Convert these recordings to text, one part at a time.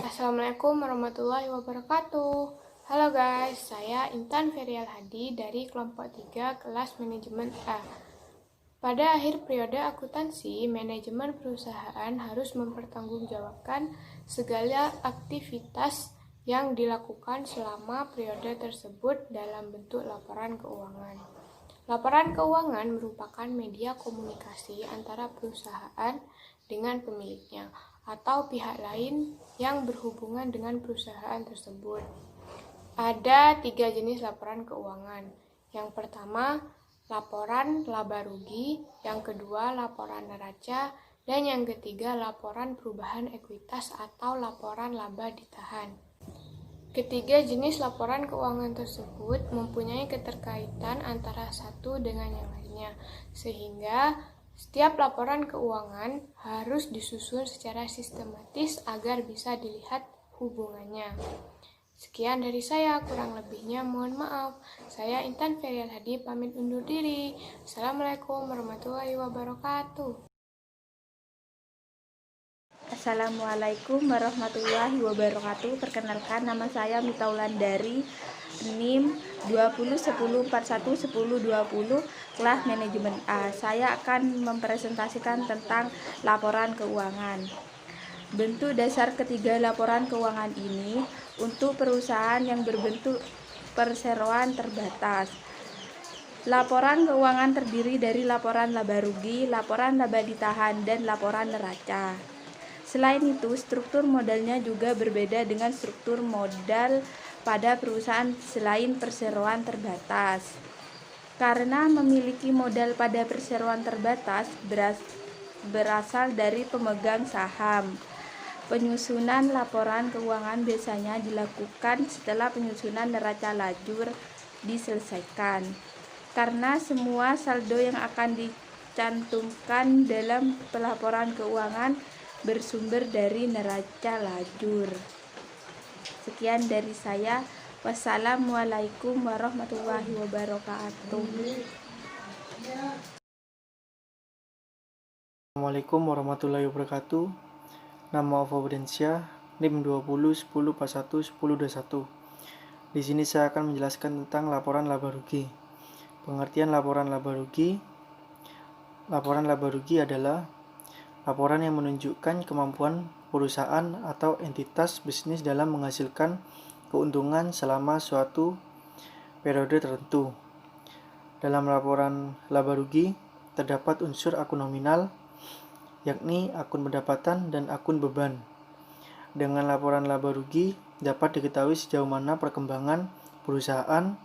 Assalamualaikum warahmatullahi wabarakatuh. Halo guys, saya Intan Ferial Hadi dari kelompok 3 kelas manajemen A. Pada akhir periode akuntansi, manajemen perusahaan harus mempertanggungjawabkan segala aktivitas yang dilakukan selama periode tersebut dalam bentuk laporan keuangan. Laporan keuangan merupakan media komunikasi antara perusahaan dengan pemiliknya atau pihak lain yang berhubungan dengan perusahaan tersebut. Ada 3 jenis laporan keuangan. Yang pertama, laporan laba rugi, yang kedua, laporan neraca, dan yang ketiga, laporan perubahan ekuitas atau laporan laba ditahan. Ketiga jenis laporan keuangan tersebut mempunyai keterkaitan antara satu dengan yang lainnya, sehingga setiap laporan keuangan harus disusun secara sistematis agar bisa dilihat hubungannya. Sekian dari saya, kurang lebihnya mohon maaf. Saya Intan Ferial Hadi pamit undur diri. Assalamualaikum warahmatullahi wabarakatuh. Assalamualaikum warahmatullahi wabarakatuh. Perkenalkan, nama saya Mitaulan dari NIM 2010411020 kelas manajemen A. Saya akan mempresentasikan tentang laporan keuangan. Bentuk dasar ketiga laporan keuangan ini untuk perusahaan yang berbentuk perseroan terbatas. Laporan keuangan terdiri dari laporan laba rugi, laporan laba ditahan, dan laporan neraca. Selain itu, struktur modalnya juga berbeda dengan struktur modal pada perusahaan selain perseroan terbatas. Karena memiliki modal pada perseroan terbatas berasal dari pemegang saham. Penyusunan laporan keuangan biasanya dilakukan setelah penyusunan neraca lajur diselesaikan. Karena semua saldo yang akan dicantumkan dalam pelaporan keuangan bersumber dari neraca lajur. Sekian dari saya. Wassalamualaikum warahmatullahi wabarakatuh. Assalamualaikum warahmatullahi wabarakatuh. Nama Faudensia, NIM 2010411021. Di sini saya akan menjelaskan tentang laporan laba rugi. Pengertian laporan laba rugi. Laporan laba rugi adalah laporan yang menunjukkan kemampuan perusahaan atau entitas bisnis dalam menghasilkan keuntungan selama suatu periode tertentu. Dalam laporan laba rugi terdapat unsur akun nominal, yakni akun pendapatan dan akun beban. Dengan laporan laba rugi dapat diketahui sejauh mana perkembangan perusahaan,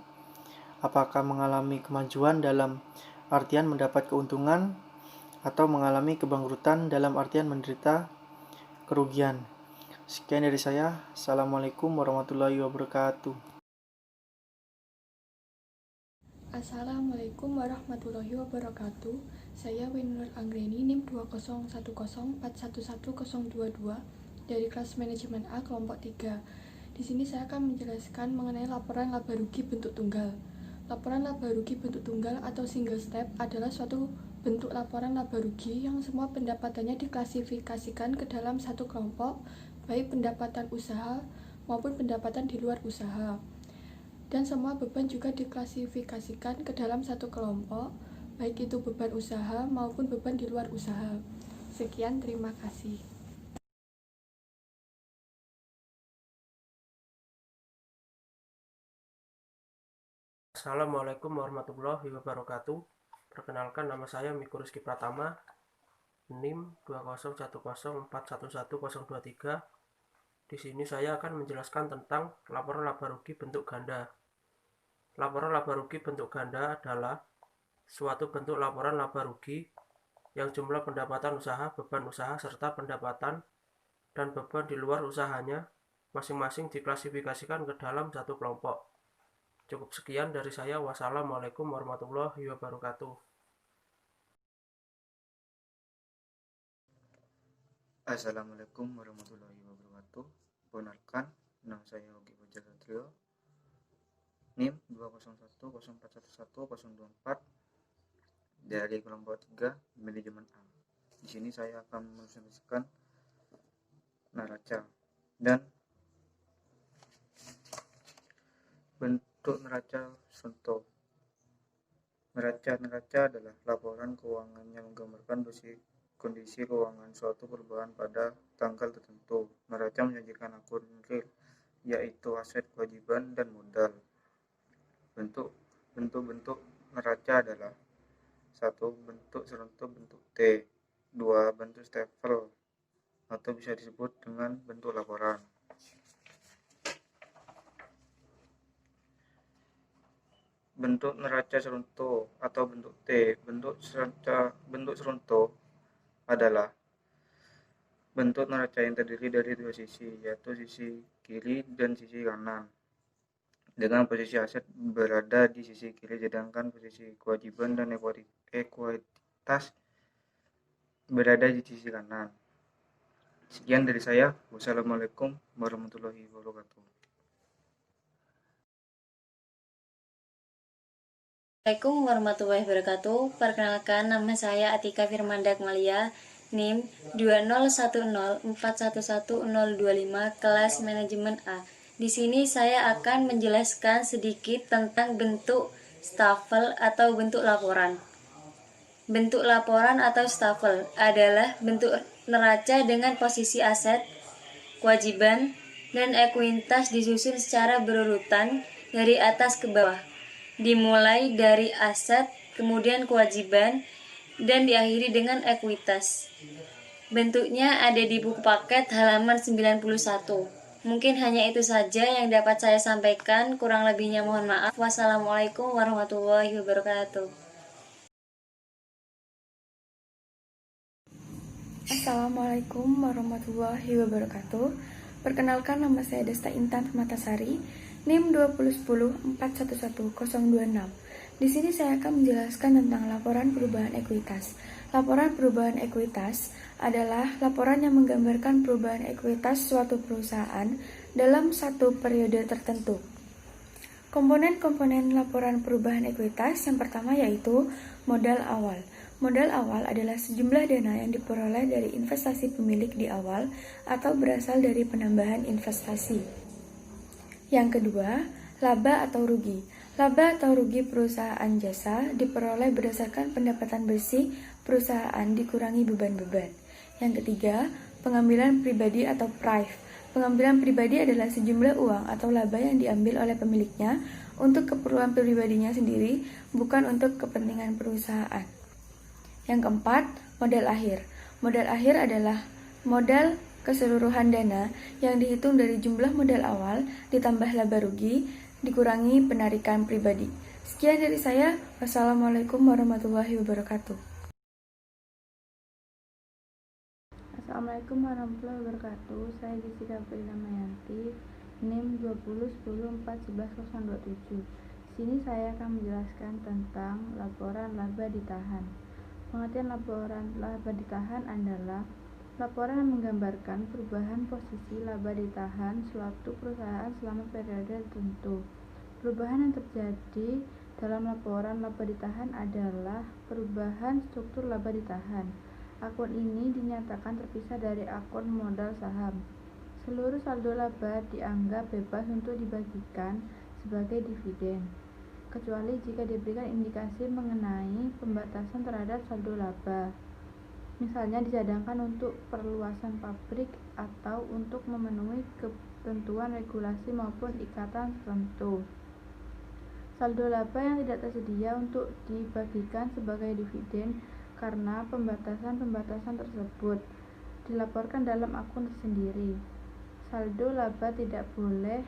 apakah mengalami kemajuan dalam artian mendapat keuntungan atau mengalami kebangkrutan dalam artian menderita kerugian. Sekian dari saya. Assalamualaikum warahmatullahi wabarakatuh. Assalamualaikum warahmatullahi wabarakatuh. Saya Winur Anggreni NIM 201041111022 dari kelas manajemen A kelompok 3. Di sini saya akan menjelaskan mengenai laporan laba rugi bentuk tunggal. Laporan laba rugi bentuk tunggal atau single step adalah suatu bentuk laporan laba rugi yang semua pendapatannya diklasifikasikan ke dalam satu kelompok, baik pendapatan usaha maupun pendapatan di luar usaha. Dan semua beban juga diklasifikasikan ke dalam satu kelompok, baik itu beban usaha maupun beban di luar usaha. Sekian, terima kasih. Assalamualaikum warahmatullahi wabarakatuh. Perkenalkan, nama saya Miku Rizky Pratama, NIM 201041111023. Di sini saya akan menjelaskan tentang laporan laba rugi bentuk ganda. Laporan laba rugi bentuk ganda adalah suatu bentuk laporan laba rugi yang jumlah pendapatan usaha, beban usaha, serta pendapatan dan beban di luar usahanya masing-masing diklasifikasikan ke dalam satu kelompok. Cukup sekian dari saya. Wassalamualaikum warahmatullahi wabarakatuh. Assalamualaikum warahmatullahi wabarakatuh. Perkenalkan, nama saya Yogi Fajar Satrio, NIM 201041111024 dari kelompok 3 manajemen A. Di sini saya akan menjelaskan neraca. dan bentuk neraca Sunto. Neraca adalah laporan keuangan yang menggambarkan kondisi keuangan suatu perusahaan pada tanggal tertentu. Neraca menyajikan akun real, yaitu aset, kewajiban, dan modal. Bentuk neraca adalah 1. Bentuk seruntuh bentuk T. 2. Bentuk stafel atau bisa disebut dengan bentuk laporan. Bentuk neraca seruntuh atau bentuk T. Bentuk seruntuh adalah bentuk neraca yang terdiri dari dua sisi, yaitu sisi kiri dan sisi kanan, dengan posisi aset berada di sisi kiri, sedangkan posisi kewajiban dan ekuitas berada di sisi kanan. Sekian dari saya. Wassalamualaikum warahmatullahi wabarakatuh. Assalamualaikum warahmatullahi wabarakatuh. Perkenalkan, nama saya Atika Firmanda Akmalia, NIM 20104111025, kelas manajemen A. Di sini saya akan menjelaskan sedikit tentang bentuk stafel atau bentuk laporan. Bentuk laporan atau stafel adalah bentuk neraca dengan posisi aset, kewajiban, dan ekuitas disusun secara berurutan dari atas ke bawah, dimulai dari aset, kemudian kewajiban, dan diakhiri dengan ekuitas. Bentuknya ada di buku paket halaman 91. Mungkin hanya itu saja yang dapat saya sampaikan, kurang lebihnya mohon maaf. Wassalamualaikum warahmatullahi wabarakatuh. Assalamualaikum warahmatullahi wabarakatuh. Perkenalkan, nama saya Desta Intan Permatasari, NIM 20104111026. Di sini saya akan menjelaskan tentang laporan perubahan ekuitas. Laporan perubahan ekuitas adalah laporan yang menggambarkan perubahan ekuitas suatu perusahaan dalam satu periode tertentu. Komponen-komponen laporan perubahan ekuitas yang pertama yaitu modal awal. Modal awal adalah sejumlah dana yang diperoleh dari investasi pemilik di awal atau berasal dari penambahan investasi. Yang kedua, laba atau rugi. Laba atau rugi perusahaan jasa diperoleh berdasarkan pendapatan bersih perusahaan dikurangi beban-beban. Yang ketiga, pengambilan pribadi atau PRIV. Pengambilan pribadi adalah sejumlah uang atau laba yang diambil oleh pemiliknya untuk keperluan pribadinya sendiri, bukan untuk kepentingan perusahaan. Yang keempat, modal akhir. Modal akhir adalah modal keseluruhan dana yang dihitung dari jumlah modal awal ditambah laba rugi dikurangi penarikan pribadi. Sekian dari saya. Wassalamualaikum warahmatullahi wabarakatuh. Assalamualaikum warahmatullahi wabarakatuh. Saya Jessica Prilamayanti, NIM 20104111027. Sini saya akan menjelaskan tentang laporan laba ditahan. Pengertian laporan laba ditahan adalah laporan yang menggambarkan perubahan posisi laba ditahan suatu perusahaan selama periode tertentu. Perubahan yang terjadi dalam laporan laba ditahan adalah perubahan struktur laba ditahan. Akun ini dinyatakan terpisah dari akun modal saham. Seluruh saldo laba dianggap bebas untuk dibagikan sebagai dividen, kecuali jika diberikan indikasi mengenai pembatasan terhadap saldo laba. Misalnya dicadangkan untuk perluasan pabrik atau untuk memenuhi ketentuan regulasi maupun ikatan tertentu. Saldo laba yang tidak tersedia untuk dibagikan sebagai dividen karena pembatasan-pembatasan tersebut dilaporkan dalam akun tersendiri. Saldo laba tidak boleh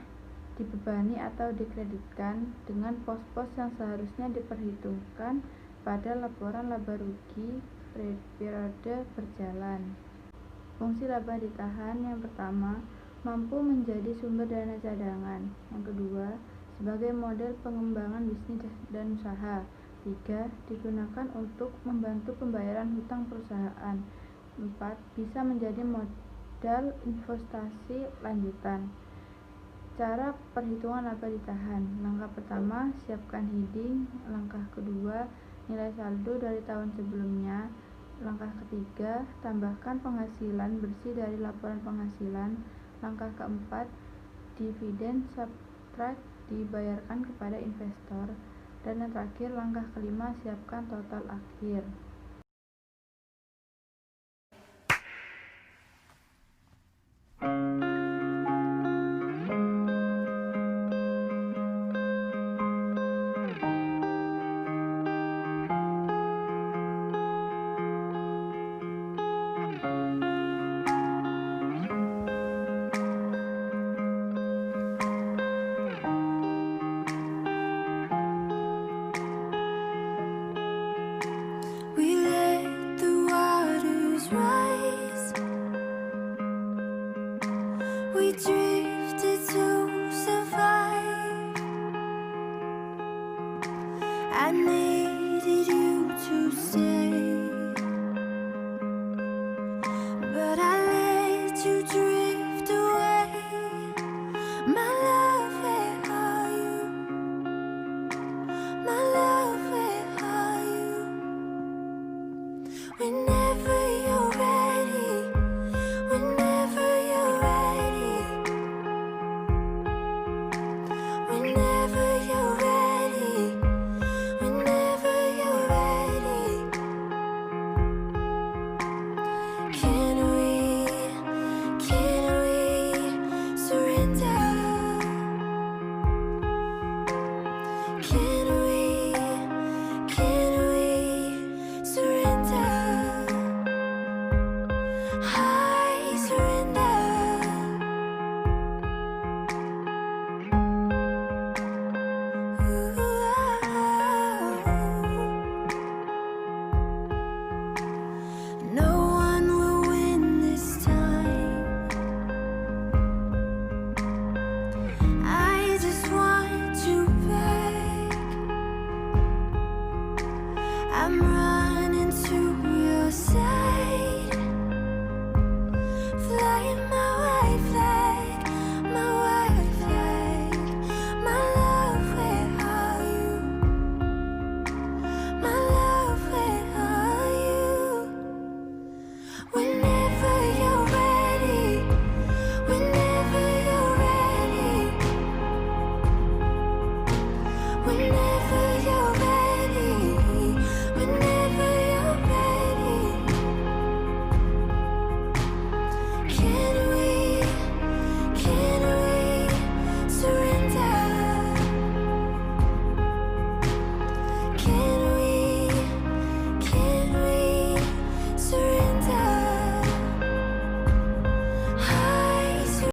dibebani atau dikreditkan dengan pos-pos yang seharusnya diperhitungkan pada laporan laba rugi periode berjalan. Fungsi laba ditahan yang pertama, mampu menjadi sumber dana cadangan. Yang kedua, sebagai model pengembangan bisnis dan usaha. 3. Digunakan untuk membantu pembayaran hutang perusahaan. 4. Bisa menjadi modal investasi lanjutan. Cara perhitungan laba ditahan. Langkah pertama, siapkan heading. Langkah kedua, nilai saldo dari tahun sebelumnya. Langkah ketiga, tambahkan penghasilan bersih dari laporan penghasilan. Langkah keempat, dividen subtract dibayarkan kepada investor. Dan yang terakhir, langkah kelima, siapkan total akhir.